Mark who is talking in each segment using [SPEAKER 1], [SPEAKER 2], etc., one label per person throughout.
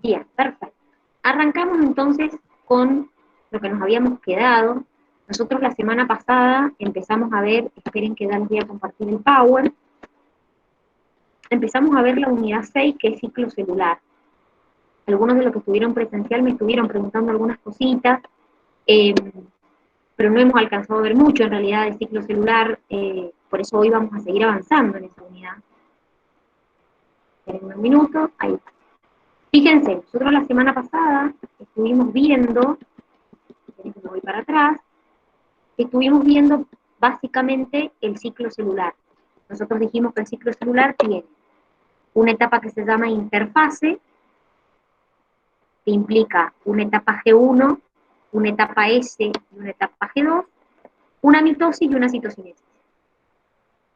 [SPEAKER 1] Bien, perfecto. Arrancamos entonces con lo que nos habíamos quedado. Nosotros la semana pasada empezamos a ver, esperen que ya les voy a compartir el Power, empezamos a ver la unidad 6, que es ciclo celular. Algunos de los que estuvieron presencial me estuvieron preguntando algunas cositas, pero no hemos alcanzado a ver mucho en realidad de ciclo celular, por eso hoy vamos a seguir avanzando en esa unidad. Esperen un minuto, ahí está. Fíjense, nosotros la semana pasada estuvimos viendo, me voy para atrás, estuvimos viendo básicamente el ciclo celular. Nosotros dijimos que el ciclo celular tiene una etapa que se llama interfase, que implica una etapa G1, una etapa S y una etapa G2, una mitosis y una citocinesis.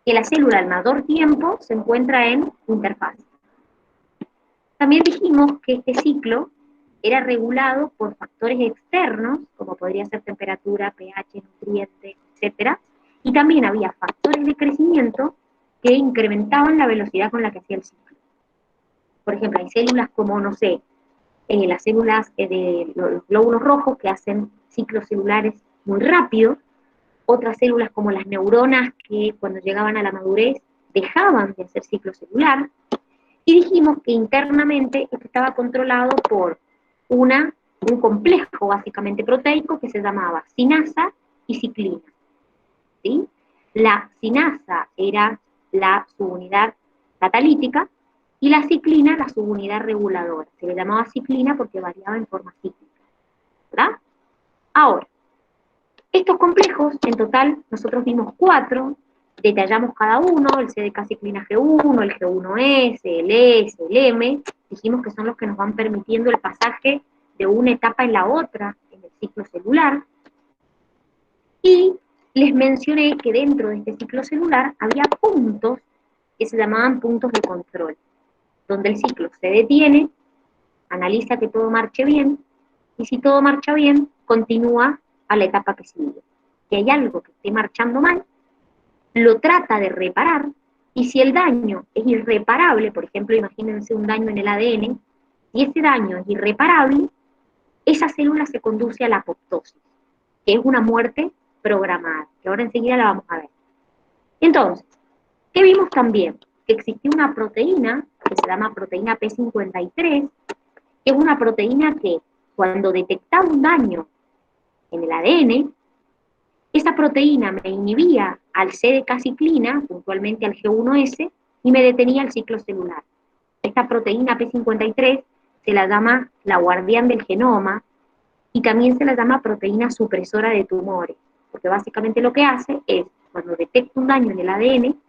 [SPEAKER 1] Que la célula al mayor tiempo se encuentra en interfase. También dijimos que este ciclo era regulado por factores externos, como podría ser temperatura, pH, nutriente, etc. Y también había factores de crecimiento que incrementaban la velocidad con la que hacía el ciclo. Por ejemplo, hay células como, no sé, las células de los glóbulos rojos que hacen ciclos celulares muy rápido, otras células como las neuronas que cuando llegaban a la madurez dejaban de hacer ciclo celular, y dijimos que internamente esto estaba controlado por un complejo básicamente proteico que se llamaba sinasa y ciclina. ¿Sí? La sinasa era la subunidad catalítica y la ciclina la subunidad reguladora. Se le llamaba ciclina porque variaba en forma cíclica, ¿verdad? Ahora, estos complejos, en total, nosotros vimos 4, detallamos cada uno, el CDK-ciclina G1, el G1S, el S, el M, dijimos que son los que nos van permitiendo el pasaje de una etapa en la otra en el ciclo celular, y les mencioné que dentro de este ciclo celular había puntos que se llamaban puntos de control, donde el ciclo se detiene, analiza que todo marche bien, y si todo marcha bien, continúa a la etapa que sigue. Si hay algo que esté marchando mal, lo trata de reparar, y si el daño es irreparable, por ejemplo, imagínense un daño en el ADN, si ese daño es irreparable, esa célula se conduce a la apoptosis, que es una muerte programada, que ahora enseguida la vamos a ver. Entonces, ¿qué vimos también? Que existía una proteína, que se llama proteína P53, que es una proteína que cuando detectaba un daño en el ADN, esa proteína me inhibía al CDK-ciclina, puntualmente al G1S, y me detenía el ciclo celular. Esta proteína P53 se la llama la guardián del genoma, y también se la llama proteína supresora de tumores, porque básicamente lo que hace es, cuando detecta un daño en el ADN,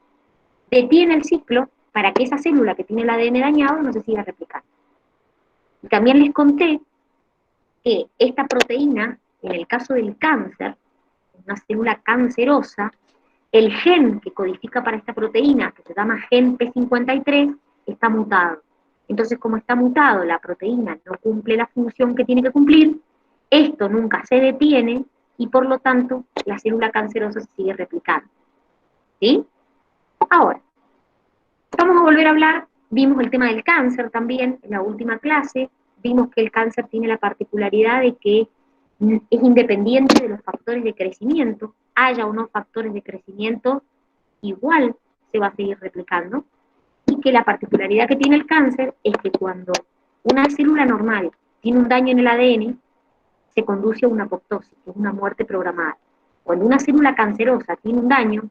[SPEAKER 1] detiene el ciclo para que esa célula que tiene el ADN dañado no se siga replicando. Y también les conté que esta proteína, en el caso del cáncer, una célula cancerosa, el gen que codifica para esta proteína, que se llama gen P53, está mutado. Entonces, como está mutado, la proteína no cumple la función que tiene que cumplir, esto nunca se detiene y por lo tanto la célula cancerosa se sigue replicando. ¿Sí? Ahora, vamos a volver a hablar, vimos el tema del cáncer también en la última clase, vimos que el cáncer tiene la particularidad de que es independiente de los factores de crecimiento, haya o no factores de crecimiento, igual se va a seguir replicando, y que la particularidad que tiene el cáncer es que cuando una célula normal tiene un daño en el ADN, se conduce a una apoptosis, que es una muerte programada. Cuando una célula cancerosa tiene un daño,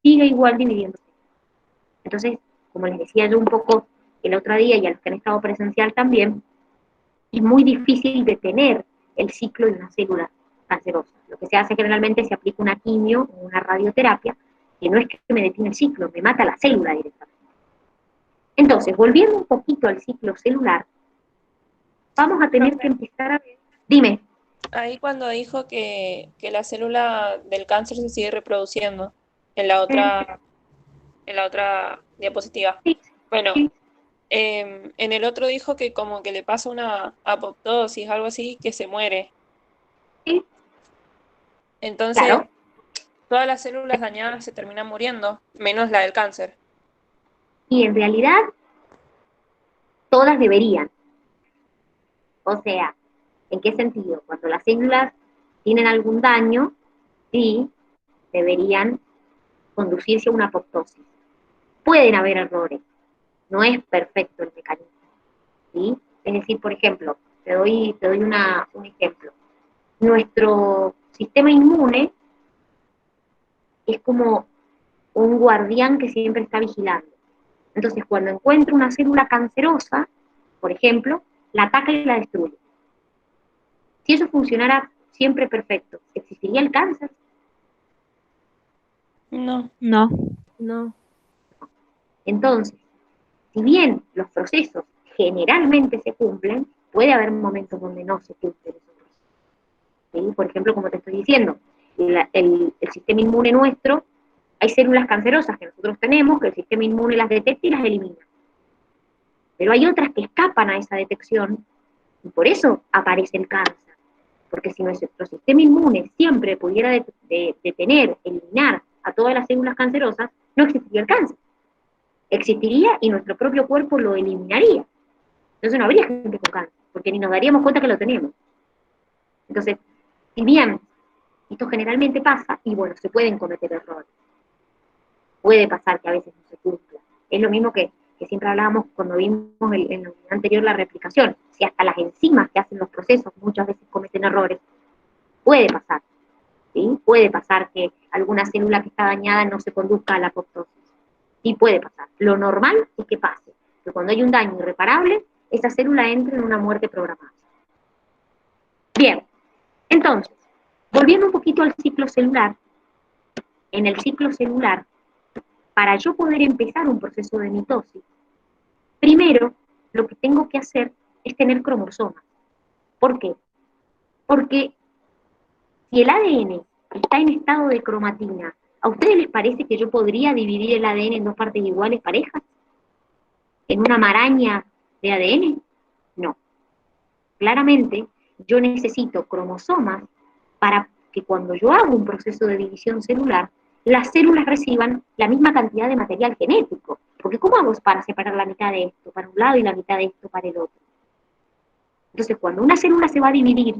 [SPEAKER 1] sigue igual dividiéndose. Entonces, como les decía yo un poco el otro día y a los que han estado presencial también, es muy difícil detener el ciclo de una célula cancerosa. Lo que se hace generalmente se aplica una quimio o una radioterapia, que no es que me detiene el ciclo, me mata la célula directamente. Entonces, volviendo un poquito al ciclo celular, vamos a tener que empezar a ver. Dime.
[SPEAKER 2] Ahí cuando dijo que la célula del cáncer se sigue reproduciendo en la en la otra diapositiva.
[SPEAKER 1] Sí,
[SPEAKER 2] Bueno,
[SPEAKER 1] sí,
[SPEAKER 2] en el otro dijo que como que le pasa una apoptosis, algo así, que se muere.
[SPEAKER 1] sí,
[SPEAKER 2] Entonces,
[SPEAKER 1] claro.
[SPEAKER 2] todas las células dañadas se terminan muriendo, menos la del cáncer.
[SPEAKER 1] Y en realidad, todas deberían. O sea, ¿en qué sentido? Cuando las células tienen algún daño, sí, deberían conducirse a una apoptosis. Pueden haber errores, no es perfecto el mecanismo, ¿sí? Es decir, por ejemplo, te doy un ejemplo. Nuestro sistema inmune es como un guardián que siempre está vigilando. Entonces, cuando encuentra una célula cancerosa, por ejemplo, la ataca y la destruye. Si eso funcionara siempre perfecto, ¿existiría el cáncer?
[SPEAKER 2] No.
[SPEAKER 3] No, no.
[SPEAKER 1] Entonces, si bien los procesos generalmente se cumplen, puede haber momentos donde no se cumplen esos procesos. ¿Sí? Por ejemplo, como te estoy diciendo, el sistema inmune nuestro, hay células cancerosas que nosotros tenemos, que el sistema inmune las detecta y las elimina. Pero hay otras que escapan a esa detección y por eso aparece el cáncer. Porque si nuestro sistema inmune siempre pudiera detener, eliminar a todas las células cancerosas, no existiría el cáncer. Existiría y nuestro propio cuerpo lo eliminaría. Entonces no habría gente con cáncer, porque ni nos daríamos cuenta que lo tenemos. Entonces, si bien esto generalmente pasa, y bueno, se pueden cometer errores. Puede pasar que a veces no se cumpla. Es lo mismo que siempre hablábamos cuando vimos en la unidad anterior la replicación. Si hasta las enzimas que hacen los procesos muchas veces cometen errores, puede pasar. ¿Sí? Puede pasar que alguna célula que está dañada no se conduzca a la apoptosis. Sí puede pasar. Lo normal es que pase, que cuando hay un daño irreparable, esa célula entre en una muerte programada. Bien, entonces, volviendo un poquito al ciclo celular, en el ciclo celular, para yo poder empezar un proceso de mitosis, primero lo que tengo que hacer es tener cromosomas. ¿Por qué? Porque si el ADN está en estado de cromatina, ¿a ustedes les parece que yo podría dividir el ADN en dos partes iguales parejas? ¿En una maraña de ADN? No. Claramente, yo necesito cromosomas para que cuando yo hago un proceso de división celular, las células reciban la misma cantidad de material genético. Porque ¿cómo hago para separar la mitad de esto para un lado y la mitad de esto para el otro? Entonces, cuando una célula se va a dividir,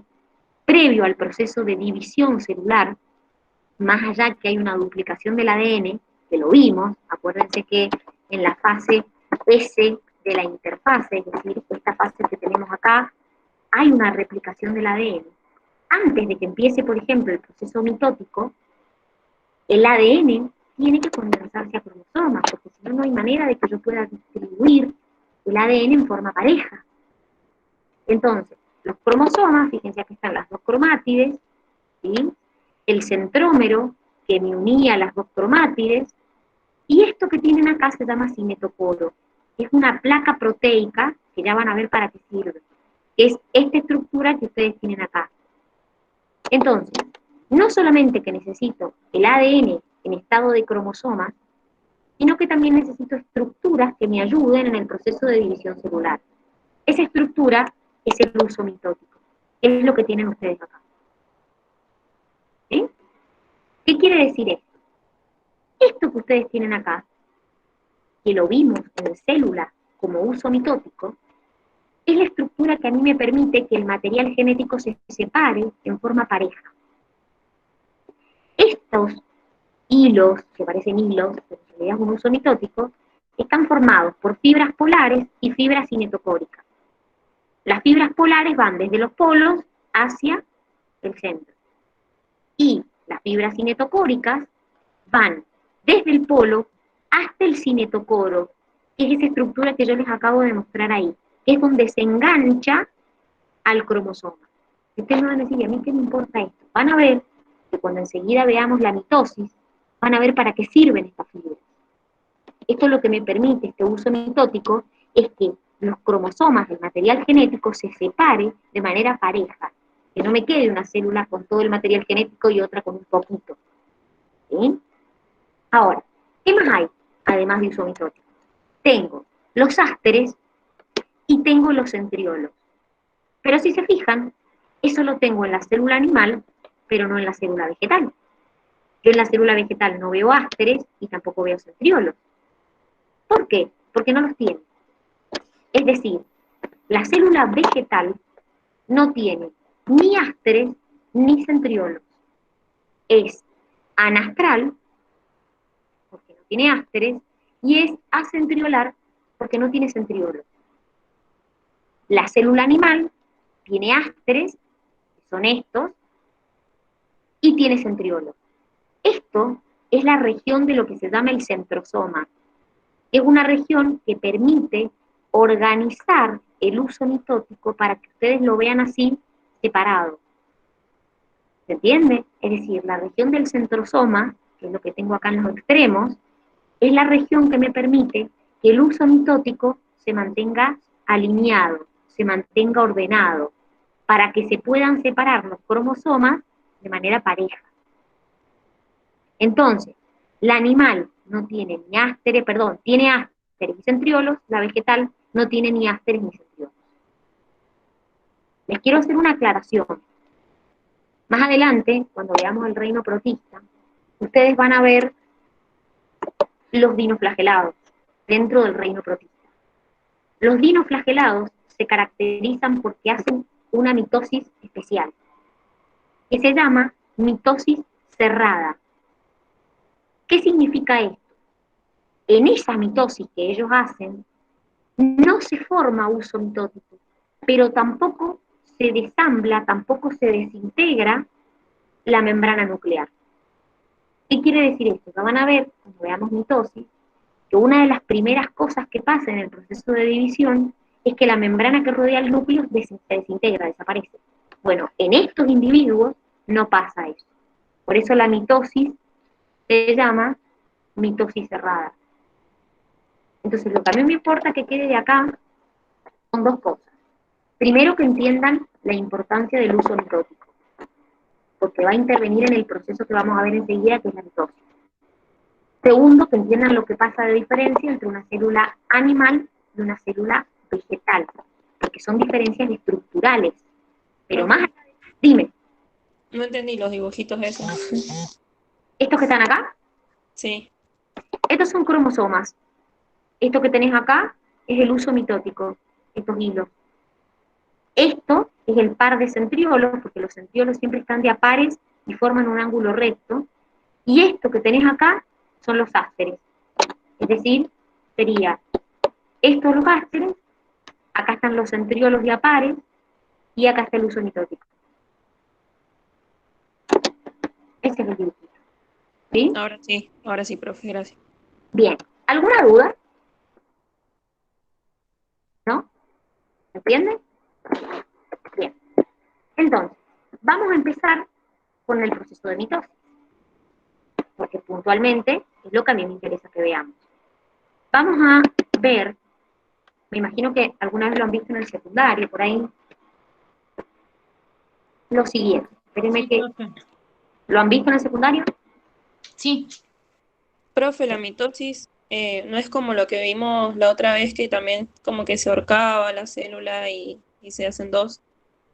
[SPEAKER 1] previo al proceso de división celular, más allá que hay una duplicación del ADN, que lo vimos, acuérdense que en la fase S de la interfase, es decir, esta fase que tenemos acá, hay una replicación del ADN. Antes de que empiece, por ejemplo, el proceso mitótico, el ADN tiene que condensarse a cromosomas, porque si no, no hay manera de que yo pueda distribuir el ADN en forma pareja. Entonces, los cromosomas, fíjense aquí están las dos cromátides, ¿sí? El centrómero que me unía a las dos cromátides, y esto que tienen acá se llama cinetocoro. Es una placa proteica, que ya van a ver para qué sirve, que es esta estructura que ustedes tienen acá. Entonces, no solamente que necesito el ADN en estado de cromosomas, sino que también necesito estructuras que me ayuden en el proceso de división celular. Esa estructura es el uso mitótico, es lo que tienen ustedes acá. ¿Sí? ¿Qué quiere decir esto? Esto que ustedes tienen acá, que lo vimos en células como uso mitótico, es la estructura que a mí me permite que el material genético se separe en forma pareja. Estos hilos, que parecen hilos, pero en realidad es un uso mitótico, están formados por fibras polares y fibras cinetocóricas. Las fibras polares van desde los polos hacia el centro. Y las fibras cinetocóricas van desde el polo hasta el cinetocoro, que es esa estructura que yo les acabo de mostrar ahí, que es donde se engancha al cromosoma. Y ustedes me van a decir, ¿y a mí qué me importa esto? Van a ver que cuando enseguida veamos la mitosis, van a ver para qué sirven estas fibras. Esto lo que me permite, este uso mitótico, es que los cromosomas, el material genético, se separe de manera pareja, que no me quede una célula con todo el material genético y otra con un poquito. ¿Sí? Ahora, ¿qué más hay, además de uso mitótico? Tengo los ásteres y tengo los centriolos. Pero si se fijan, eso lo tengo en la célula animal, pero no en la célula vegetal. Yo en la célula vegetal no veo ásteres y tampoco veo centriolos. ¿Por qué? Porque no los tiene. Es decir, la célula vegetal no tiene ni ásteres ni centriolos. Es anastral, porque no tiene ásteres, y es acentriolar, porque no tiene centriolos. La célula animal tiene ásteres, que son estos, y tiene centriolos. Esto es la región de lo que se llama el centrosoma. Es una región que permite organizar el uso mitótico para que ustedes lo vean así, separado. ¿Se entiende? Es decir, la región del centrosoma, que es lo que tengo acá en los extremos, es la región que me permite que el uso mitótico se mantenga alineado, se mantenga ordenado, para que se puedan separar los cromosomas de manera pareja. Entonces, la animal no tiene ni ásteres, perdón, tiene ásteres y centriolos, la vegetal no tiene ni ásteres ni centriolos. Les quiero hacer una aclaración. Más adelante, cuando veamos el reino protista, ustedes van a ver los dinoflagelados dentro del reino protista. Los dinoflagelados se caracterizan porque hacen una mitosis especial, que se llama mitosis cerrada. ¿Qué significa esto? En esa mitosis que ellos hacen, no se forma uso mitótico, pero tampoco se desambla, tampoco se desintegra la membrana nuclear. ¿Qué quiere decir esto? Que van a ver, cuando veamos mitosis, que una de las primeras cosas que pasa en el proceso de división es que la membrana que rodea el núcleo se desintegra, desaparece. Bueno, en estos individuos no pasa eso. Por eso la mitosis se llama mitosis cerrada. Entonces, lo que a mí me importa que quede de acá son dos cosas. Primero, que entiendan la importancia del uso mitótico, porque va a intervenir en el proceso que vamos a ver enseguida, que es la mitosis. Segundo, que entiendan lo que pasa de diferencia entre una célula animal y una célula vegetal, porque son diferencias estructurales. Pero más allá de... Dime,
[SPEAKER 2] No entendí los dibujitos esos.
[SPEAKER 1] ¿estos que están acá?
[SPEAKER 2] Sí.
[SPEAKER 1] Estos son cromosomas. Esto que tenés acá es el uso mitótico, estos hilos. Esto es el par de centriolos, porque los centriolos siempre están de a pares y forman un ángulo recto. Y esto que tenés acá son los ásteres. Es decir, sería estos los ásteres, acá están los centriolos de a pares, y acá está el uso mitótico. Ese es el dibujito. ¿Sí?
[SPEAKER 2] Ahora sí, profe, gracias.
[SPEAKER 1] Bien. ¿Alguna duda? ¿No? ¿Entienden? Bien. Entonces, vamos a empezar con el proceso de mitosis, porque puntualmente es lo que a mí me interesa que veamos. Vamos a ver, me imagino que alguna vez lo han visto en el secundario, por ahí, lo siguiente. Espérenme
[SPEAKER 3] Sí,
[SPEAKER 1] que...
[SPEAKER 3] profe.
[SPEAKER 1] ¿Lo han visto en el secundario?
[SPEAKER 3] Sí,
[SPEAKER 2] Profe, la mitosis no es como lo que vimos la otra vez, que también como que se ahorcaba la célula y se hacen dos.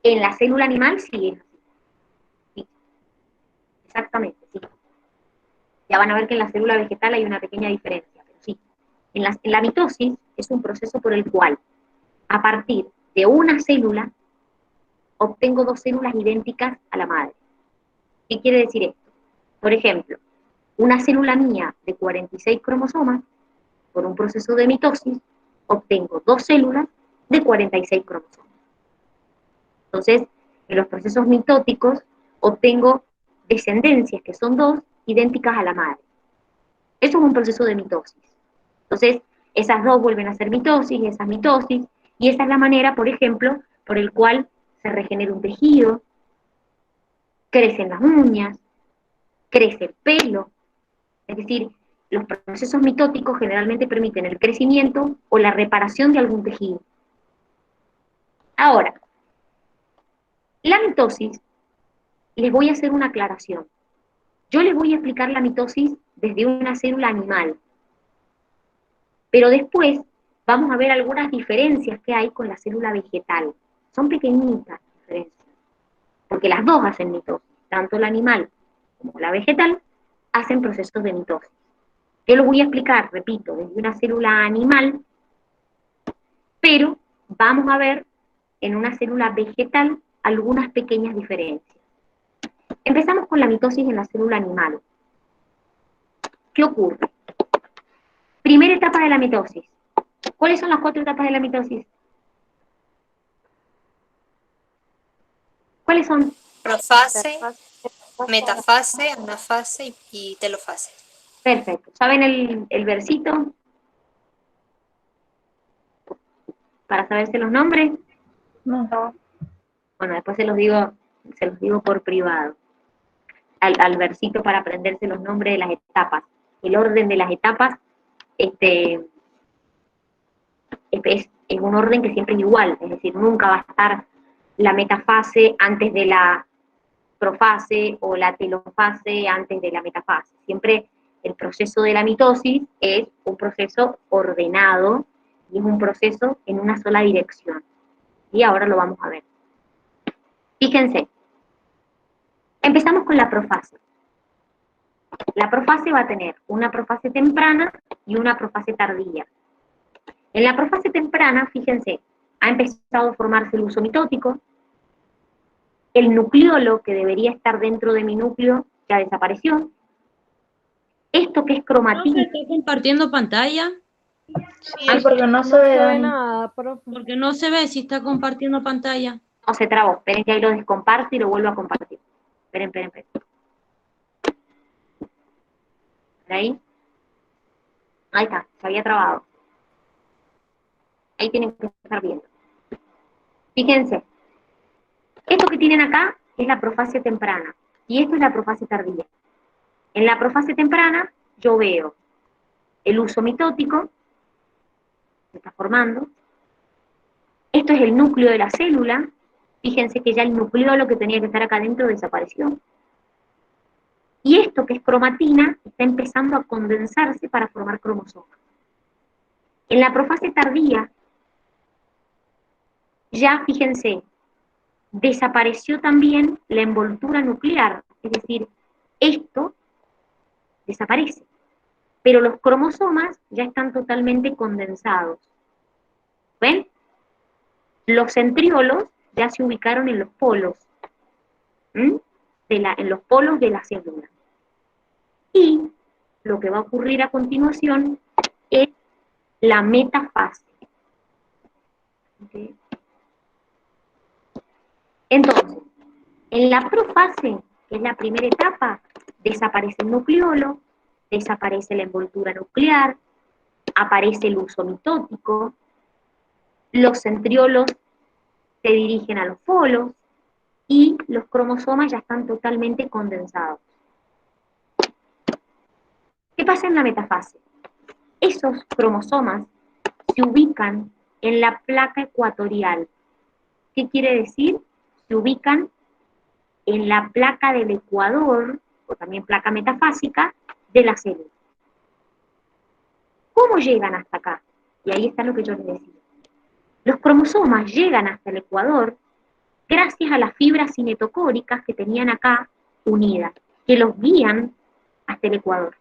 [SPEAKER 1] En la célula animal sí es así. Sí, exactamente, sí. Ya van a ver que en la célula vegetal hay una pequeña diferencia, pero sí. En la mitosis es un proceso por el cual, a partir de una célula, obtengo dos células idénticas a la madre. ¿Qué quiere decir esto? Por ejemplo, una célula mía de 46 cromosomas, por un proceso de mitosis, obtengo dos células de 46 cromosomas. Entonces, en los procesos mitóticos, obtengo descendencias, que son dos, idénticas a la madre. Eso es un proceso de mitosis. Entonces, esas dos vuelven a ser mitosis, esas mitosis, y esa es la manera, por ejemplo, por el cual se regenera un tejido, crecen las uñas, crece el pelo. Es decir, los procesos mitóticos generalmente permiten el crecimiento o la reparación de algún tejido. Ahora, la mitosis, les voy a hacer una aclaración. Yo les voy a explicar la mitosis desde una célula animal, pero después vamos a ver algunas diferencias que hay con la célula vegetal. Son pequeñitas diferencias, porque las dos hacen mitosis, tanto la animal como la vegetal hacen procesos de mitosis. Yo lo voy a explicar, repito, desde una célula animal, pero vamos a ver en una célula vegetal algunas pequeñas diferencias. Empezamos con la mitosis en la célula animal. ¿Qué ocurre? Primera etapa de la mitosis. ¿Cuáles son las 4 etapas de la mitosis? ¿Cuáles son?
[SPEAKER 3] Profase, metafase, anafase y telofase.
[SPEAKER 1] Perfecto. ¿Saben el versito? Para saberse los nombres.
[SPEAKER 2] No.
[SPEAKER 1] Bueno, después se los digo por privado. Al versito para aprenderse los nombres de las etapas. El orden de las etapas es un orden que siempre es igual, es decir, nunca va a estar la metafase antes de la profase o la telofase antes de la metafase. Siempre el proceso de la mitosis es un proceso ordenado y es un proceso en una sola dirección. Y ahora lo vamos a ver. Fíjense, empezamos con la profase. La profase va a tener una profase temprana y una profase tardía. En la profase temprana, fíjense, ha empezado a formarse el uso mitótico, el nucleolo que debería estar dentro de mi núcleo ya desapareció. Esto que es cromatina.
[SPEAKER 4] ¿Está compartiendo pantalla?
[SPEAKER 2] Sí, porque no se ve
[SPEAKER 5] nada, profe.
[SPEAKER 4] Porque no se ve si está compartiendo pantalla.
[SPEAKER 1] No se trabó, esperen que ahí lo descomparto y lo vuelvo a compartir. Esperen. Ahí. Ahí está, se había trabado. Ahí tienen que estar viendo. Fíjense, esto que tienen acá es la profase temprana y esto es la profase tardía. En la profase temprana yo veo el uso mitótico, se está formando. Esto es el núcleo de la célula. Fíjense que ya el nucleolo que tenía que estar acá adentro desapareció. Y esto que es cromatina está empezando a condensarse para formar cromosomas. En la profase tardía, ya fíjense, desapareció también la envoltura nuclear, es decir, esto desaparece, pero los cromosomas ya están totalmente condensados. ¿Ven? Los centriolos ya se ubicaron en los polos, en los polos de la célula. Y lo que va a ocurrir a continuación es la metafase. ¿Okay? Entonces, en la profase, que es la primera etapa, desaparece el nucleolo, desaparece la envoltura nuclear, aparece el uso mitótico, los centriolos se dirigen a los polos y los cromosomas ya están totalmente condensados. ¿Qué pasa en la metafase? Esos cromosomas se ubican en la placa ecuatorial. ¿Qué quiere decir? Se ubican en la placa del ecuador, o también placa metafásica, de la célula. ¿Cómo llegan hasta acá? Y ahí está lo que yo les decía. Los cromosomas llegan hasta el ecuador gracias a las fibras cinetocóricas que tenían acá unidas, que los guían hasta el ecuador.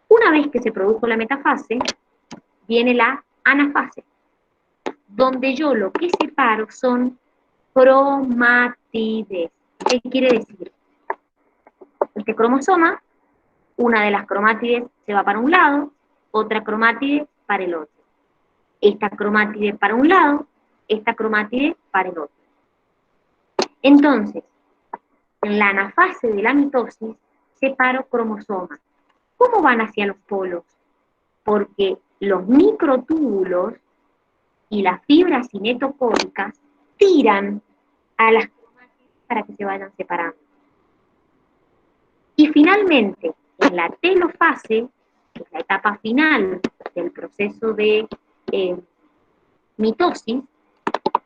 [SPEAKER 1] Una vez que se produjo la metafase, viene la anafase, donde yo lo que separo son cromátides. ¿Qué quiere decir? Este cromosoma, una de las cromátides se va para un lado, otra cromátide para el otro. Esta cromátide para un lado, esta cromátide para el otro. Entonces, en la anafase de la mitosis, separo cromosomas. ¿Cómo van hacia los polos? Porque los microtúbulos y las fibras cinetocóricas tiran a las cromátides para que se vayan separando. Y finalmente, en la telofase, que es la etapa final del proceso de mitosis,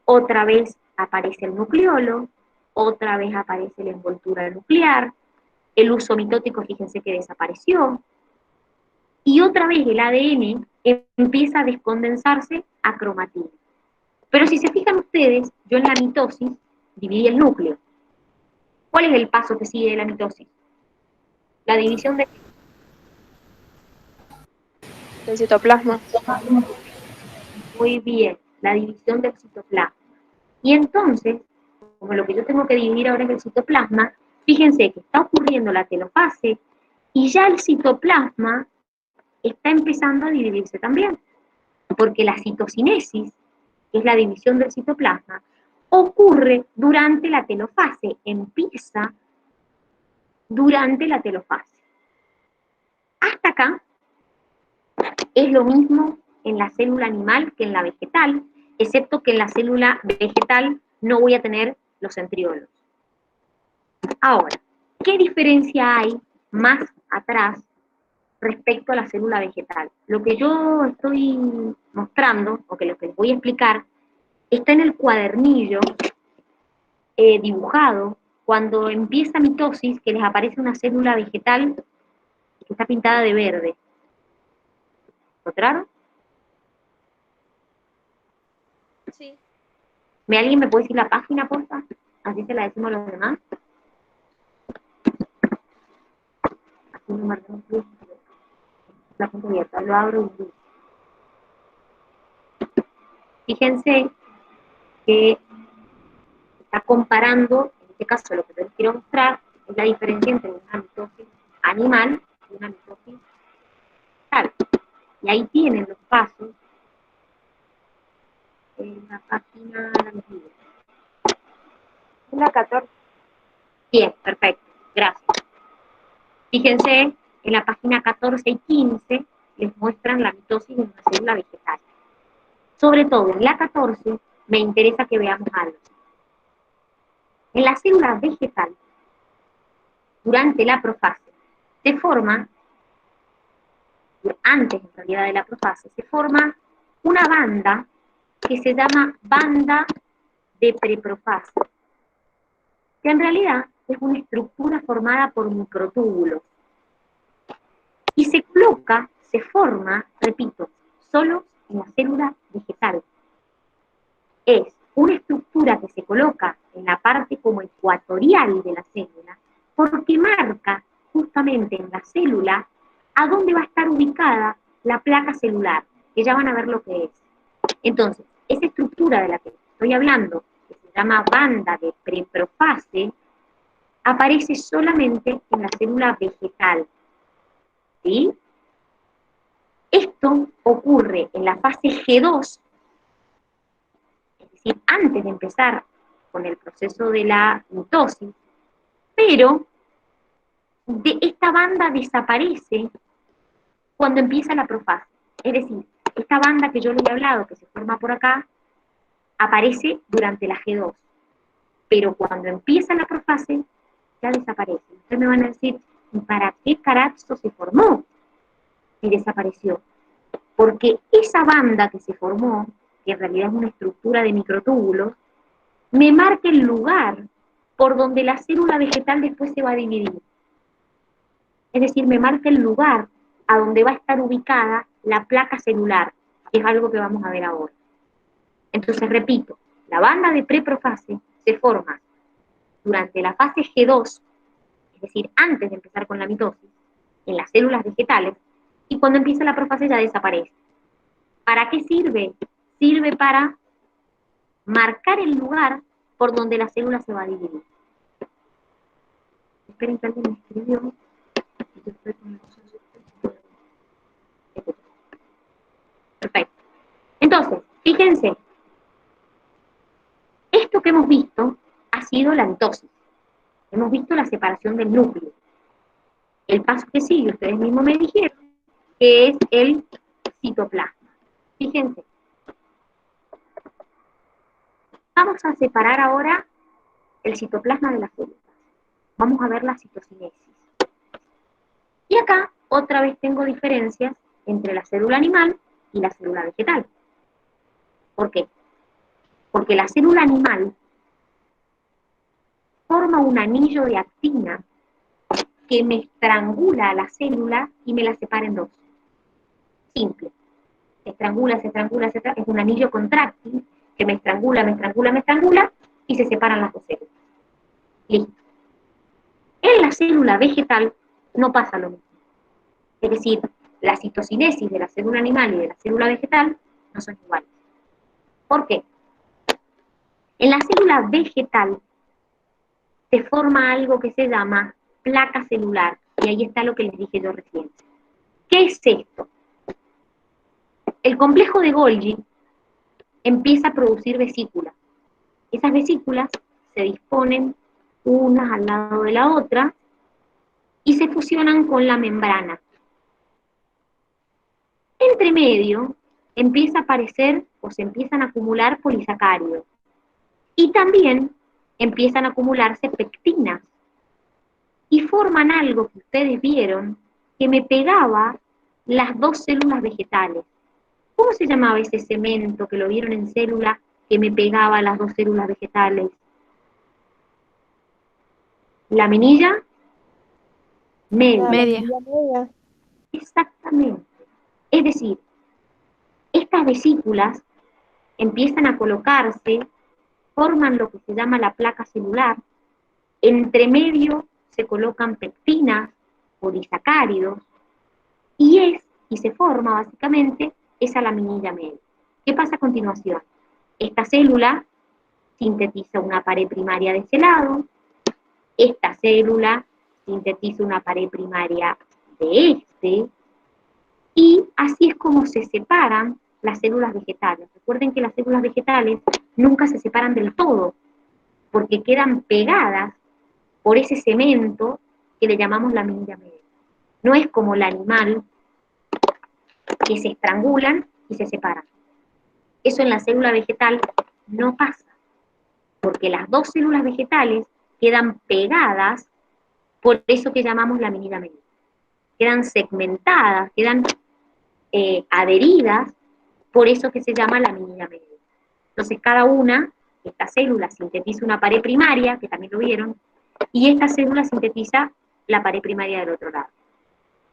[SPEAKER 1] otra vez aparece el nucleolo, otra vez aparece la envoltura nuclear, el uso mitótico, fíjense que desapareció, y otra vez el ADN empieza a descondensarse a cromatina. Pero si se fijan ustedes, yo en la mitosis dividí el núcleo. ¿Cuál es el paso que sigue de la mitosis? La división del
[SPEAKER 5] citoplasma.
[SPEAKER 1] Muy bien. la división del citoplasma. Y entonces, como lo que yo tengo que dividir ahora es el citoplasma, fíjense que está ocurriendo la telofase y ya el citoplasma está empezando a dividirse también, porque la citocinesis, que es la división del citoplasma, ocurre durante la telofase, empieza durante la telofase. Hasta acá es lo mismo en la célula animal que en la vegetal, excepto que en la célula vegetal no voy a tener los centriolos. Ahora, ¿qué diferencia hay más atrás respecto a la célula vegetal? Lo que yo estoy mostrando, o que lo que les voy a explicar, está en el cuadernillo dibujado cuando empieza mitosis, que les aparece una célula vegetal que está pintada de verde. ¿Encontraron?
[SPEAKER 2] Sí.
[SPEAKER 1] ¿Alguien me puede decir la página, porfa? Así se la decimos a los demás. Aquí me marcamos la punta abierta, lo abro y fíjense que está comparando, en este caso lo que les quiero mostrar, es la diferencia entre una mitosis animal y una mitosis vegetal. Y ahí tienen los pasos en la página,
[SPEAKER 5] La 14.
[SPEAKER 1] Bien, perfecto, gracias. Fíjense, en la página 14 y 15 les muestran la mitosis de una célula vegetal. Sobre todo en la 14 me interesa que veamos algo. En la célula vegetal, durante la profase, se forma, antes en realidad de la profase, se forma una banda que se llama banda de preprofase, que en realidad es una estructura formada por microtúbulos. Y se coloca, se forma, repito, solo en la célula vegetal. Es una estructura que se coloca en la parte como ecuatorial de la célula, porque marca justamente en la célula a dónde va a estar ubicada la placa celular, que ya van a ver lo que es. Entonces, esa estructura de la que estoy hablando, que se llama banda de preprofase, aparece solamente en la célula vegetal. ¿Sí? Esto ocurre en la fase G2, es decir, antes de empezar con el proceso de la mitosis, pero esta banda desaparece cuando empieza la profase. Es decir, esta banda que yo les he hablado, que se forma por acá, aparece durante la G2, pero cuando empieza la profase, ya desaparece. Ustedes me van a decir, ¿y para qué carajo se formó y desapareció? Porque esa banda que se formó, que en realidad es una estructura de microtúbulos, me marca el lugar por donde la célula vegetal después se va a dividir. Es decir, me marca el lugar a donde va a estar ubicada la placa celular, que es algo que vamos a ver ahora. Entonces, repito, la banda de preprofase se forma durante la fase G2, es decir, antes de empezar con la mitosis, en las células vegetales, y cuando empieza la profase ya desaparece. ¿Para qué sirve? Sirve para marcar el lugar por donde la célula se va a dividir. Esperen que alguien me escribió. Perfecto. Entonces, fíjense, esto que hemos visto ha sido la mitosis. Hemos visto la separación del núcleo. El paso que sigue, ustedes mismos me dijeron, que es el citoplasma. Fíjense. Vamos a separar ahora el citoplasma de las células. Vamos a ver la citocinesis. Y acá, otra vez tengo diferencias entre la célula animal y la célula vegetal. ¿Por qué? Porque la célula animal forma un anillo de actina que me estrangula a la célula y me la separa en dos. Simple. Se estrangula, es un anillo contráctil que me estrangula, y se separan las dos células. Listo. En la célula vegetal no pasa lo mismo. Es decir, la citocinesis de la célula animal y de la célula vegetal no son iguales. ¿Por qué? En la célula vegetal se forma algo que se llama placa celular, y ahí está lo que les dije yo recién. ¿Qué es esto? El complejo de Golgi empieza a producir vesículas. Esas vesículas se disponen unas al lado de la otra y se fusionan con la membrana. Entre medio empieza a aparecer o se empiezan a acumular polisacáridos. Y también empiezan a acumularse pectinas. Y forman algo que ustedes vieron que me pegaba las dos células vegetales. ¿Cómo se llamaba ese cemento que lo vieron en célula que me pegaba las dos células vegetales? ¿Laminilla? Media.
[SPEAKER 5] Media.
[SPEAKER 1] Exactamente. Es decir, estas vesículas empiezan a colocarse, forman lo que se llama la placa celular, entre medio se colocan pectinas, polisacáridos, y se forma básicamente esa laminilla media. ¿Qué pasa a continuación? Esta célula sintetiza una pared primaria de ese lado, esta célula sintetiza una pared primaria de este, y así es como se separan las células vegetales. Recuerden que las células vegetales nunca se separan del todo, porque quedan pegadas por ese cemento que le llamamos laminilla media. No es como el animal, que se estrangulan y se separan. Eso en la célula vegetal no pasa, porque las dos células vegetales quedan pegadas por eso que llamamos laminilla media. Quedan segmentadas, quedan adheridas por eso que se llama laminilla media. Entonces cada una, esta célula sintetiza una pared primaria, que también lo vieron, y esta célula sintetiza la pared primaria del otro lado.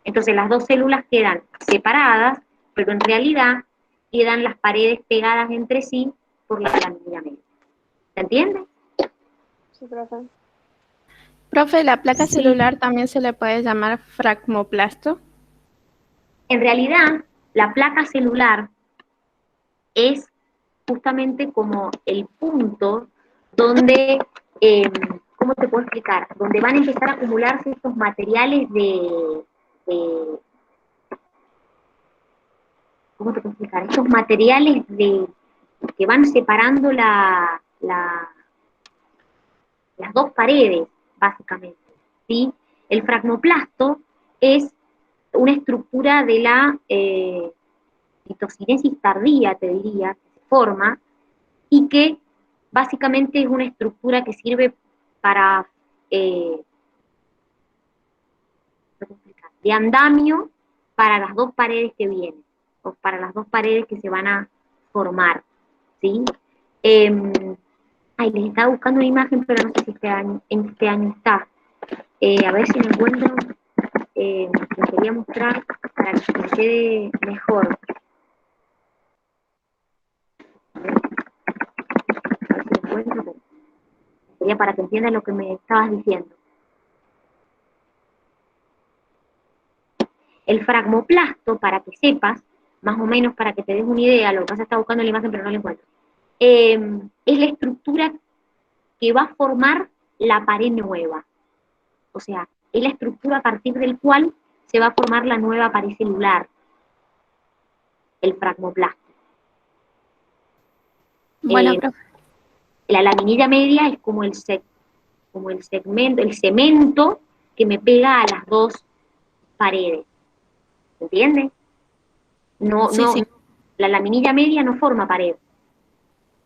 [SPEAKER 1] Entonces las dos células quedan separadas, pero en realidad quedan las paredes pegadas entre sí por la laminilla media. ¿Se entiende?
[SPEAKER 5] Sí, profe.
[SPEAKER 6] Profe, ¿la placa
[SPEAKER 1] Sí.
[SPEAKER 6] celular también se le puede llamar fragmoplasto?
[SPEAKER 1] En realidad, la placa celular es justamente como el punto donde, ¿cómo te puedo explicar? Donde van a empezar a acumularse estos materiales ¿cómo te puedo explicar? Estos materiales que van separando las dos paredes, básicamente, ¿sí? El fragmoplasto es una estructura de la citocinesis tardía, te diría, que se forma, y que básicamente es una estructura que sirve para, de andamio para las dos paredes que vienen, o para las dos paredes que se van a formar, ¿sí? Les estaba buscando una imagen, pero no sé si en este año está. A ver si me encuentro, les quería mostrar para que me quede mejor. A ver si lo encuentro, sería para que entiendan lo que me estabas diciendo. El fragmoplasto, para que sepas, más o menos para que te des una idea, lo que pasa es que está buscando la imagen pero no la encuentro, es la estructura que va a formar la pared nueva. O sea, es la estructura a partir del cual se va a formar la nueva pared celular, el fragmoplasto.
[SPEAKER 6] Bueno, profe.
[SPEAKER 1] La laminilla media es como el segmento, el cemento que me pega a las dos paredes. ¿Entiendes?
[SPEAKER 6] Sí.
[SPEAKER 1] La laminilla media no forma pared.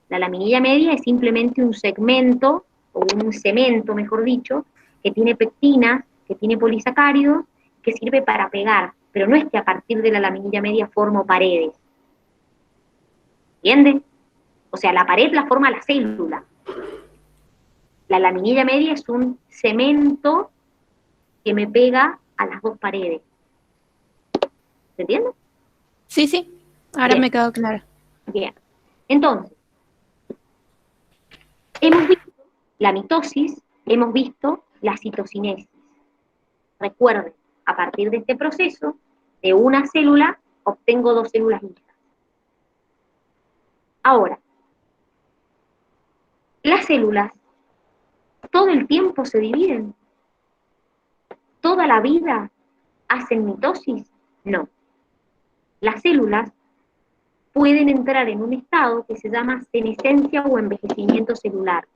[SPEAKER 1] La laminilla media es simplemente un segmento, o un cemento, mejor dicho, que tiene pectinas, que tiene polisacáridos, que sirve para pegar, pero no es que a partir de la laminilla media formo paredes. ¿Entiendes? O sea, la pared la forma la célula. La laminilla media es un cemento que me pega a las dos paredes. ¿Se entiende?
[SPEAKER 6] Sí. Ahora
[SPEAKER 1] Bien.
[SPEAKER 6] me quedó claro.
[SPEAKER 1] Bien. Entonces, hemos visto la mitosis, hemos visto la citocinesis. Recuerden, a partir de este proceso, de una célula obtengo dos células hijas. Ahora, células todo el tiempo se dividen? ¿Toda la vida hacen mitosis? No. Las células pueden entrar en un estado que se llama senescencia o envejecimiento celular,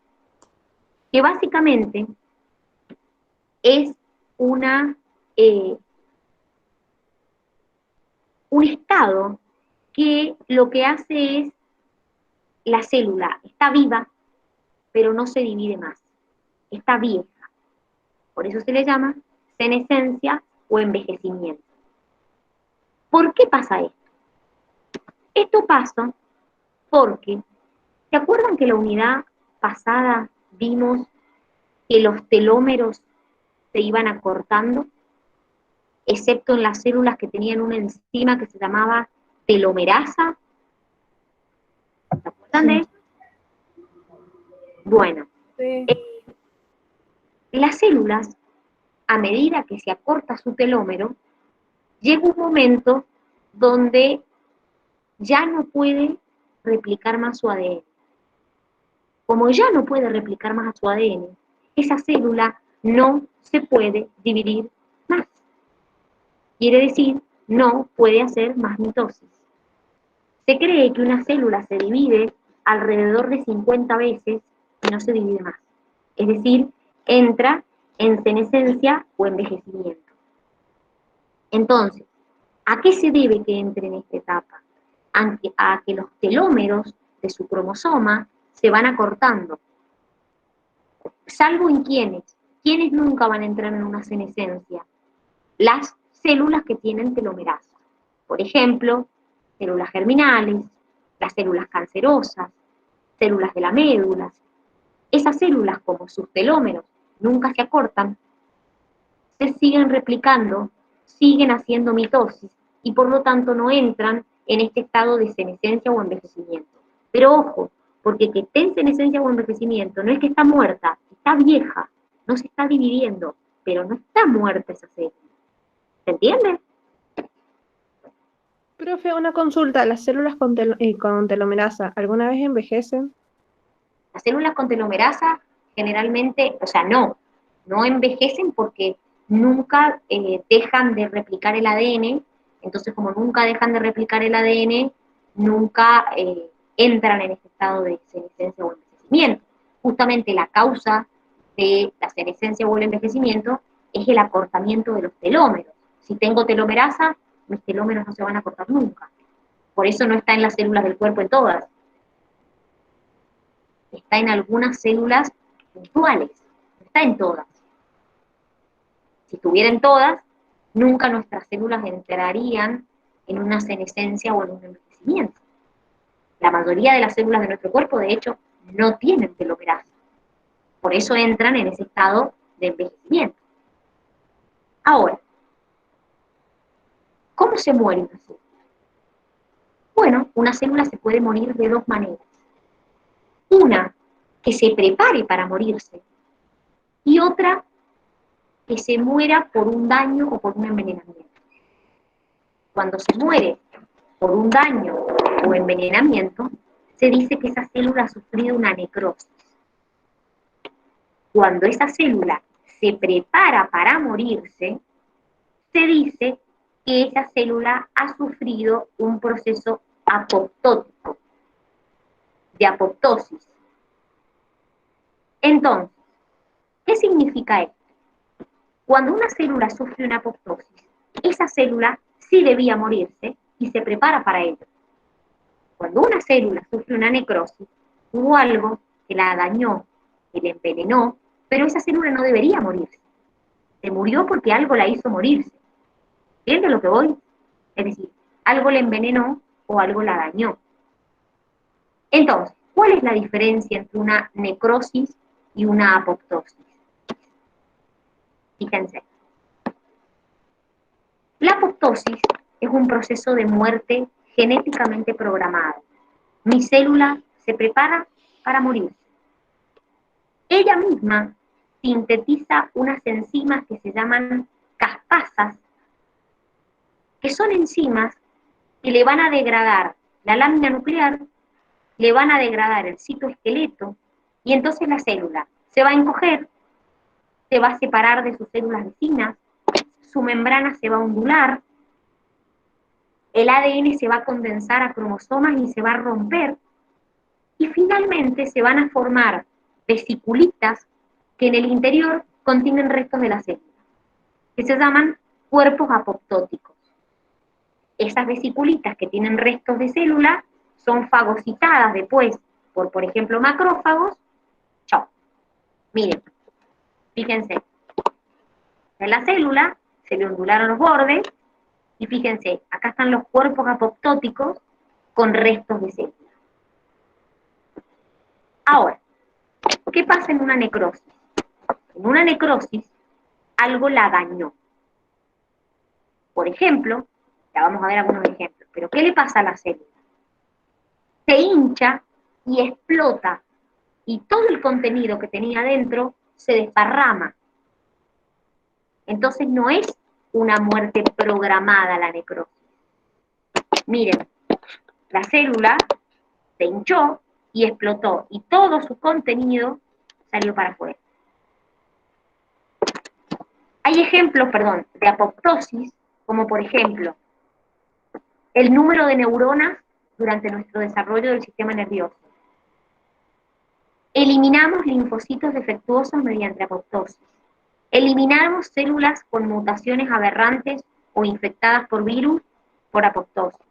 [SPEAKER 1] que básicamente es un estado que lo que hace es, la célula está viva, pero no se divide más, está vieja. Por eso se le llama senescencia o envejecimiento. ¿Por qué pasa esto? Esto pasa porque, ¿se acuerdan que la unidad pasada vimos que los telómeros se iban acortando? Excepto en las células que tenían una enzima que se llamaba telomerasa. ¿Se acuerdan de eso? Bueno,
[SPEAKER 5] Sí.
[SPEAKER 1] las células, a medida que se acorta su telómero, llega un momento donde ya no puede replicar más su ADN. Como ya no puede replicar más a su ADN, esa célula no se puede dividir más. Quiere decir, no puede hacer más mitosis. Se cree que una célula se divide alrededor de 50 veces y no se divide más. Es decir, entra en senescencia o envejecimiento. Entonces, ¿a qué se debe que entre en esta etapa? A que los telómeros de su cromosoma se van acortando. Salvo en quienes nunca van a entrar en una senescencia. Las células que tienen telomerasa. Por ejemplo, células germinales, las células cancerosas, células de la médula. Esas células, como sus telómeros nunca se acortan, se siguen replicando, siguen haciendo mitosis y por lo tanto no entran en este estado de senescencia o envejecimiento. Pero ojo, porque que esté en senescencia o envejecimiento no es que está muerta, está vieja, no se está dividiendo, pero no está muerta esa célula. ¿Se entiende?
[SPEAKER 5] Profe, una consulta. ¿Las células con telomerasa alguna vez envejecen?
[SPEAKER 1] Las células con telomerasa generalmente, o sea, no envejecen porque nunca dejan de replicar el ADN, entonces como nunca dejan de replicar el ADN, nunca entran en este estado de senescencia o envejecimiento. Justamente la causa de la senescencia o el envejecimiento es el acortamiento de los telómeros. Si tengo telomerasa, mis telómeros no se van a acortar nunca. Por eso no está en las células del cuerpo en todas. Está en algunas células puntuales, no está en todas. Si estuviera en todas, nunca nuestras células entrarían en una senescencia o en un envejecimiento. La mayoría de las células de nuestro cuerpo, de hecho, no tienen telomerasa. Por eso entran en ese estado de envejecimiento. Ahora, ¿cómo se muere una célula? Bueno, una célula se puede morir de dos maneras. Una, que se prepare para morirse, y otra, que se muera por un daño o por un envenenamiento. Cuando se muere por un daño o envenenamiento, se dice que esa célula ha sufrido una necrosis. Cuando esa célula se prepara para morirse, se dice que esa célula ha sufrido un proceso apoptótico, de apoptosis. Entonces, ¿qué significa esto? Cuando una célula sufre una apoptosis, esa célula sí debía morirse y se prepara para ello. Cuando una célula sufre una necrosis, hubo algo que la dañó, que la envenenó, pero esa célula no debería morirse. Se murió porque algo la hizo morirse. ¿Entienden lo que voy? Es decir, algo la envenenó o algo la dañó. Entonces, ¿cuál es la diferencia entre una necrosis y una apoptosis? Fíjense. La apoptosis es un proceso de muerte genéticamente programado. Mi célula se prepara para morirse. Ella misma sintetiza unas enzimas que se llaman caspasas, que son enzimas que le van a degradar la lámina nuclear, le van a degradar el citoesqueleto, Y entonces la célula se va a encoger, se va a separar de sus células vecinas, su membrana se va a ondular, el ADN se va a condensar a cromosomas y se va a romper, y finalmente se van a formar vesiculitas que en el interior contienen restos de la célula, que se llaman cuerpos apoptóticos. Esas vesiculitas que tienen restos de célula son fagocitadas después por ejemplo, macrófagos. Chao. Miren, fíjense, en la célula se le ondularon los bordes, y fíjense, acá están los cuerpos apoptóticos con restos de célula. Ahora, ¿qué pasa en una necrosis? En una necrosis, algo la dañó. Por ejemplo, ya vamos a ver algunos ejemplos, pero ¿qué le pasa a la célula? Se hincha y explota, y todo el contenido que tenía adentro se desparrama. Entonces no es una muerte programada la necrosis. Miren, la célula se hinchó y explotó, y todo su contenido salió para afuera. Hay ejemplos, de apoptosis, como por ejemplo, el número de neuronas durante nuestro desarrollo del sistema nervioso. Eliminamos linfocitos defectuosos mediante apoptosis. Eliminamos células con mutaciones aberrantes o infectadas por virus por apoptosis.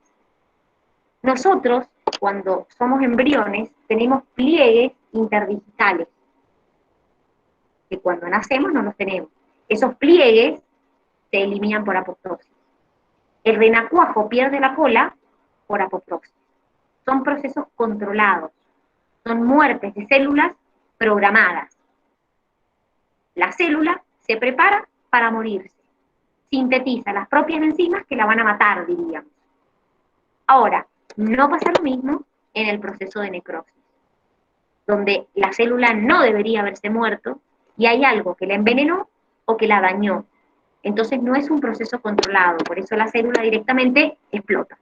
[SPEAKER 1] Nosotros, cuando somos embriones, tenemos pliegues interdigitales, que cuando nacemos no los tenemos. Esos pliegues se eliminan por apoptosis. El renacuajo pierde la cola por apoptosis. Son procesos controlados, son muertes de células programadas. La célula se prepara para morirse, sintetiza las propias enzimas que la van a matar, diríamos. Ahora, no pasa lo mismo en el proceso de necrosis, donde la célula no debería haberse muerto y hay algo que la envenenó o que la dañó. Entonces no es un proceso controlado, por eso la célula directamente explota.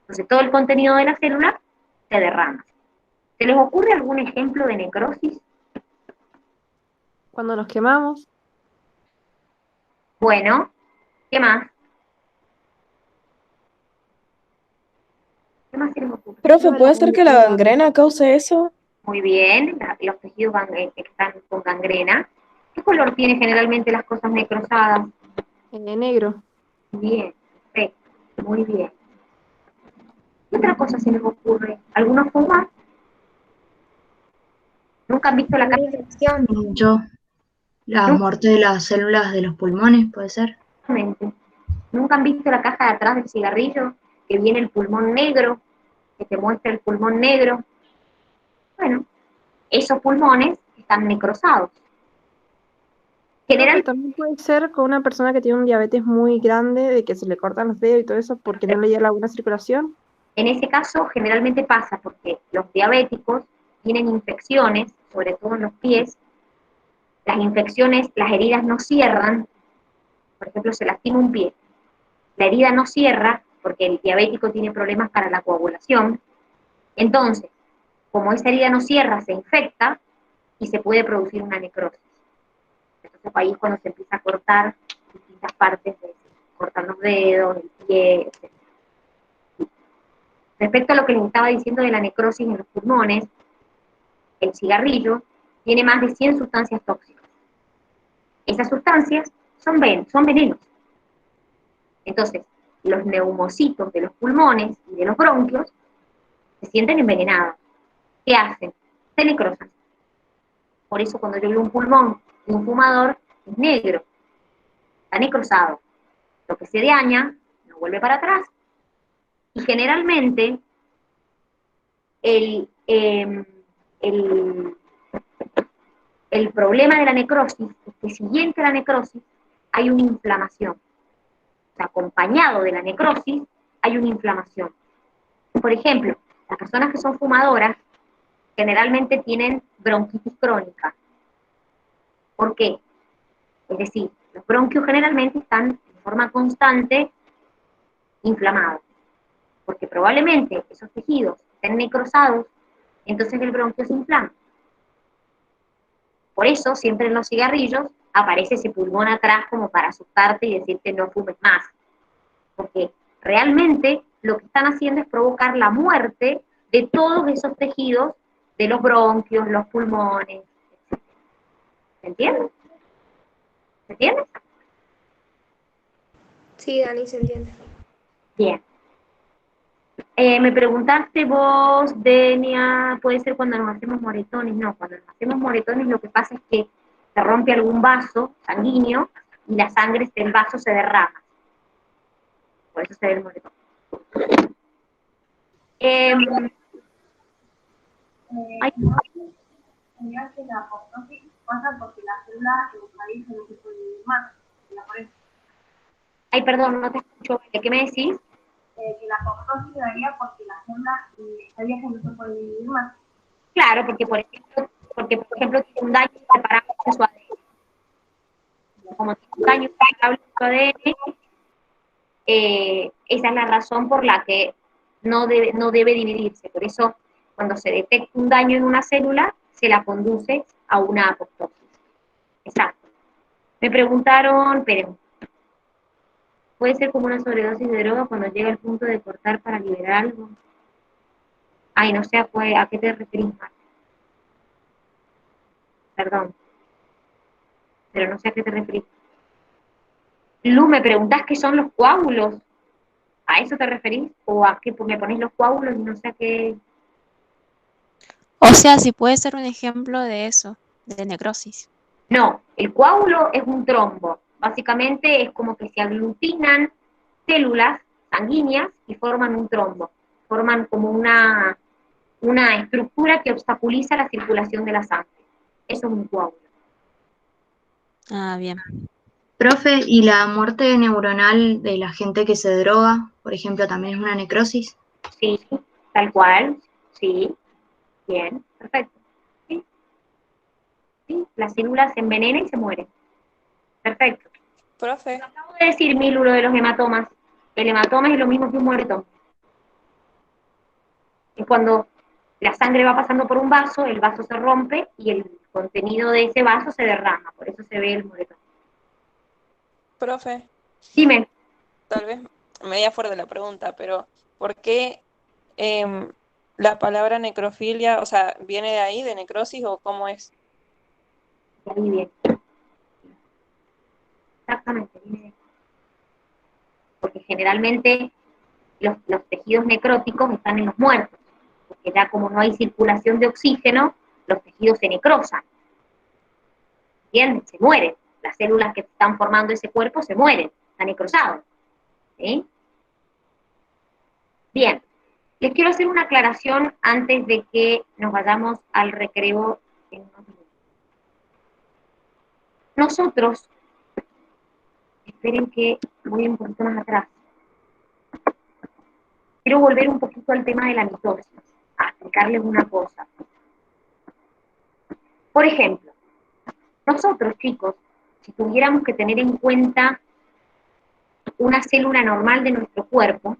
[SPEAKER 1] Entonces todo el contenido de la célula se derrama. ¿Se les ocurre algún ejemplo de necrosis?
[SPEAKER 5] Cuando nos quemamos,
[SPEAKER 1] Bueno, ¿qué más? ¿Qué más se les ocurre?
[SPEAKER 7] Profe, ¿puede ser que la gangrena cause eso?
[SPEAKER 1] Muy bien, los tejidos que están con gangrena. ¿Qué color tienen generalmente las cosas necrosadas?
[SPEAKER 5] negro.
[SPEAKER 1] Bien, perfecto, muy bien. ¿Qué otra cosa se les ocurre? ¿Algunos fuman? ¿Nunca han visto la caja?
[SPEAKER 8] Yo, la muerte de las células de los pulmones, ¿puede ser?
[SPEAKER 1] Exactamente. ¿Nunca han visto la caja de atrás del cigarrillo? Que viene el pulmón negro, que te muestra el pulmón negro. Bueno, esos pulmones están necrosados.
[SPEAKER 5] Creo que también puede ser con una persona que tiene un diabetes muy grande, de que se le cortan los dedos y todo eso porque no le llega la buena circulación.
[SPEAKER 1] En ese caso, generalmente pasa porque los diabéticos tienen infecciones, sobre todo en los pies. Las infecciones, las heridas no cierran. Por ejemplo, se lastima un pie. La herida no cierra porque el diabético tiene problemas para la coagulación. Entonces, como esa herida no cierra, se infecta y se puede producir una necrosis. Entonces ahí es cuando se empieza a cortar distintas partes, cortar los dedos, el pie, etc. Respecto a lo que les estaba diciendo de la necrosis en los pulmones, el cigarrillo tiene más de 100 sustancias tóxicas. Esas sustancias son venenos. Entonces, los neumocitos de los pulmones y de los bronquios se sienten envenenados. ¿Qué hacen? Se necrosan. Por eso cuando yo veo un pulmón de un fumador, es negro, está necrosado. Lo que se daña no vuelve para atrás. Y generalmente el problema de la necrosis es que siguiente a la necrosis hay una inflamación. O sea, acompañado de la necrosis hay una inflamación. Por ejemplo, las personas que son fumadoras generalmente tienen bronquitis crónica. ¿Por qué? Es decir, los bronquios generalmente están de forma constante inflamados, porque probablemente esos tejidos estén necrosados, entonces el bronquio se inflama. Por eso, siempre en los cigarrillos aparece ese pulmón atrás como para asustarte y decirte no fumes más. Porque realmente lo que están haciendo es provocar la muerte de todos esos tejidos, de los bronquios, los pulmones, etc. ¿Se entiende? ¿Se entiende?
[SPEAKER 9] Sí, Dani, se entiende.
[SPEAKER 1] Bien. Me preguntaste vos, Denia, puede ser cuando nos hacemos moretones. No, cuando nos hacemos moretones lo que pasa es que se rompe algún vaso sanguíneo y la sangre del vaso se derrama. Por eso se ve el moretón.
[SPEAKER 10] Que la apoptosis pasa porque la célula parece no se puede vivir más.
[SPEAKER 1] Ay, perdón, no te escucho. ¿Qué me decís?
[SPEAKER 10] Que la apoptosis se daría porque la célula estaría que no se puede vivir más.
[SPEAKER 1] Claro, porque por ejemplo tiene un daño irreparable en su ADN. Como tiene un daño irreparable en su ADN, esa es la razón por la que no debe dividirse. Por eso, cuando se detecta un daño en una célula, se la conduce a una apoptosis. Exacto. Me preguntaron, esperen, ¿puede ser como una sobredosis de droga cuando llega el punto de cortar para liberar algo? Ay, no sé a qué te referís, Marta. Perdón. Pero no sé a qué te referís. Lu, me preguntás qué son los coágulos. ¿A eso te referís? ¿O a qué me ponés los coágulos y no sé a qué?
[SPEAKER 11] O sea, si puede ser un ejemplo de eso, de necrosis.
[SPEAKER 1] No, el coágulo es un trombo. Básicamente es como que se aglutinan células sanguíneas y forman un trombo. Forman como una estructura que obstaculiza la circulación de la sangre. Eso es un coágulo.
[SPEAKER 11] Ah, bien.
[SPEAKER 8] Profe, ¿y la muerte neuronal de la gente que se droga, por ejemplo, también es una necrosis?
[SPEAKER 1] Sí, tal cual. Sí, bien, perfecto. Sí, sí, la célula se envenena y se muere. Perfecto.
[SPEAKER 2] Profe,
[SPEAKER 1] Acabo de decir, Milu, lo de los hematomas. El hematoma es lo mismo que un moretón. Es cuando la sangre va pasando por un vaso, el vaso se rompe y el contenido de ese vaso se derrama. Por eso se ve el moretón.
[SPEAKER 2] profe,
[SPEAKER 1] Dime.
[SPEAKER 2] tal vez media fuerte la pregunta, pero ¿por qué la palabra necrofilia, o sea, viene de ahí, de necrosis o cómo es?
[SPEAKER 1] Ahí bien. Exactamente, viene de ahí. Porque generalmente los tejidos necróticos están en los muertos, porque ya como no hay circulación de oxígeno, los tejidos se necrosan. ¿Entienden? Se mueren. Las células que están formando ese cuerpo se mueren, están necrosados. ¿Sí? Bien, les quiero hacer una aclaración antes de que nos vayamos al recreo en unos minutos. Nosotros, esperen que voy un poquito más atrás. Quiero volver un poquito al tema de la mitosis, a explicarles una cosa. Por ejemplo, nosotros, chicos, si tuviéramos que tener en cuenta una célula normal de nuestro cuerpo,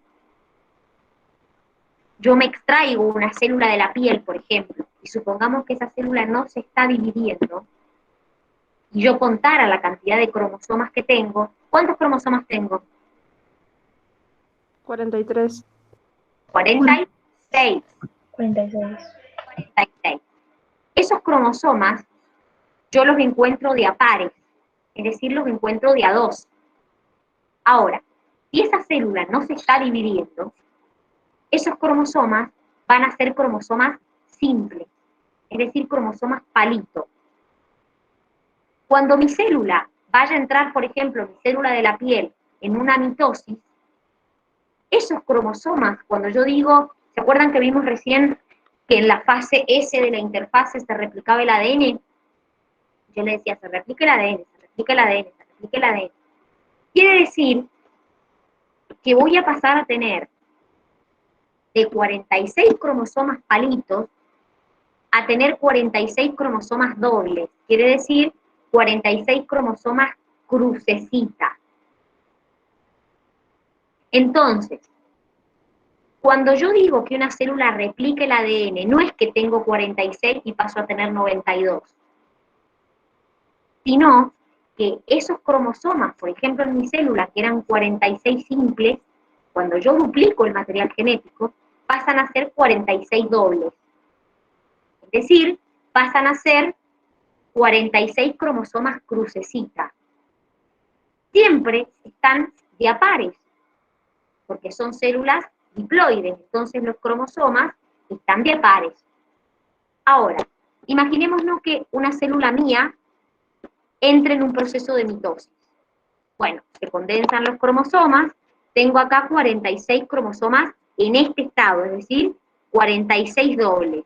[SPEAKER 1] yo me extraigo una célula de la piel, por ejemplo, y supongamos que esa célula no se está dividiendo, y yo contara la cantidad de cromosomas que tengo, ¿cuántos cromosomas tengo?
[SPEAKER 5] 43.
[SPEAKER 1] 46.
[SPEAKER 10] 46.
[SPEAKER 1] 46. Esos cromosomas yo los encuentro de a pares, es decir, los encuentro de a dos. Ahora, si esa célula no se está dividiendo, esos cromosomas van a ser cromosomas simples, es decir, cromosomas palito. Cuando mi célula vaya a entrar, por ejemplo, mi célula de la piel en una mitosis, esos cromosomas, cuando yo digo, ¿se acuerdan que vimos recién que en la fase S de la interfase se replicaba el ADN? Yo le decía, se replica el ADN, se replica el ADN, se replica el ADN. Quiere decir que voy a pasar a tener de 46 cromosomas palitos a tener 46 cromosomas dobles. Quiere decir 46 cromosomas crucecitas. Entonces, cuando yo digo que una célula replica el ADN, no es que tengo 46 y paso a tener 92. sino que esos cromosomas, por ejemplo en mi célula, que eran 46 simples, cuando yo duplico el material genético, pasan a ser 46 dobles. Es decir, pasan a ser 46 cromosomas crucecitas. Siempre están diapares, porque son células diploides, entonces los cromosomas están diapares. Ahora, imaginémonos que una célula mía entre en un proceso de mitosis. Bueno, se condensan los cromosomas, tengo acá 46 cromosomas en este estado, es decir, 46 dobles.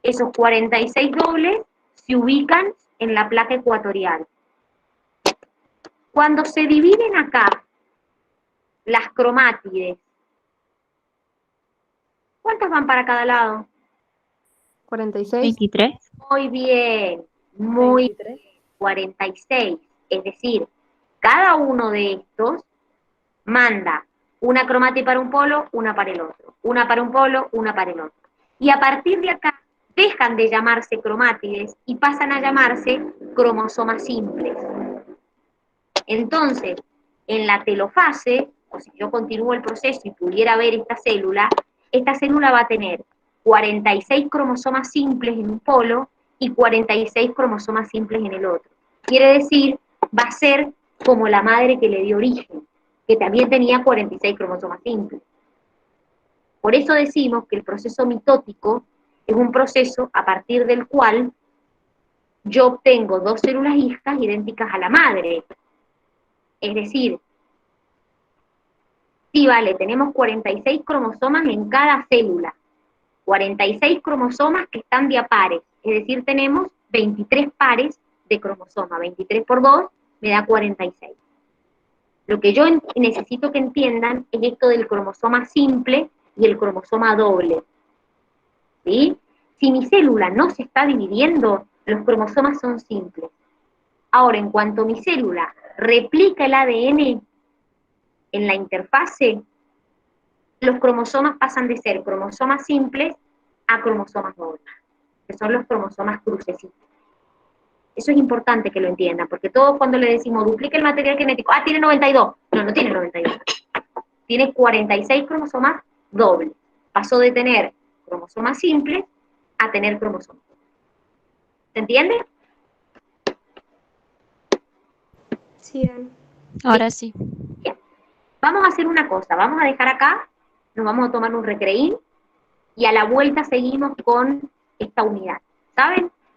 [SPEAKER 1] Esos 46 dobles se ubican en la placa ecuatorial. Cuando se dividen acá las cromátides, ¿cuántas van para cada lado?
[SPEAKER 5] 46.
[SPEAKER 11] 23.
[SPEAKER 1] Muy bien, muy
[SPEAKER 5] 23.
[SPEAKER 1] bien, 46. Es decir, cada uno de estos manda una cromátide para un polo, una para el otro. Una para un polo, una para el otro. Y a partir de acá dejan de llamarse cromátides y pasan a llamarse cromosomas simples. Entonces, en la telofase, o si yo continúo el proceso y pudiera ver esta célula va a tener 46 cromosomas simples en un polo y 46 cromosomas simples en el otro. Quiere decir, va a ser como la madre que le dio origen, que también tenía 46 cromosomas simples. Por eso decimos que el proceso mitótico es un proceso a partir del cual yo obtengo dos células hijas idénticas a la madre. Es decir, sí, vale, tenemos 46 cromosomas en cada célula, 46 cromosomas que están diapares, es decir, tenemos 23 pares de cromosomas, 23 por 2 me da 46. Lo que yo necesito que entiendan es esto del cromosoma simple y el cromosoma doble. ¿Sí? Si mi célula no se está dividiendo, los cromosomas son simples. Ahora, en cuanto mi célula replica el ADN en la interfase, los cromosomas pasan de ser cromosomas simples a cromosomas dobles, que son los cromosomas crucecitos. Eso es importante que lo entiendan, porque todos cuando le decimos duplica el material genético, tiene 92. No, no tiene 92. Tiene 46 cromosomas dobles. Pasó de tener cromosomas simples a tener cromosomas. ¿Se entiende?
[SPEAKER 9] Sí, Ana.
[SPEAKER 11] Ahora sí.
[SPEAKER 1] Bien. Vamos a hacer una cosa, vamos a dejar acá, nos vamos a tomar un recreín y a la vuelta seguimos con esta unidad. ¿Saben?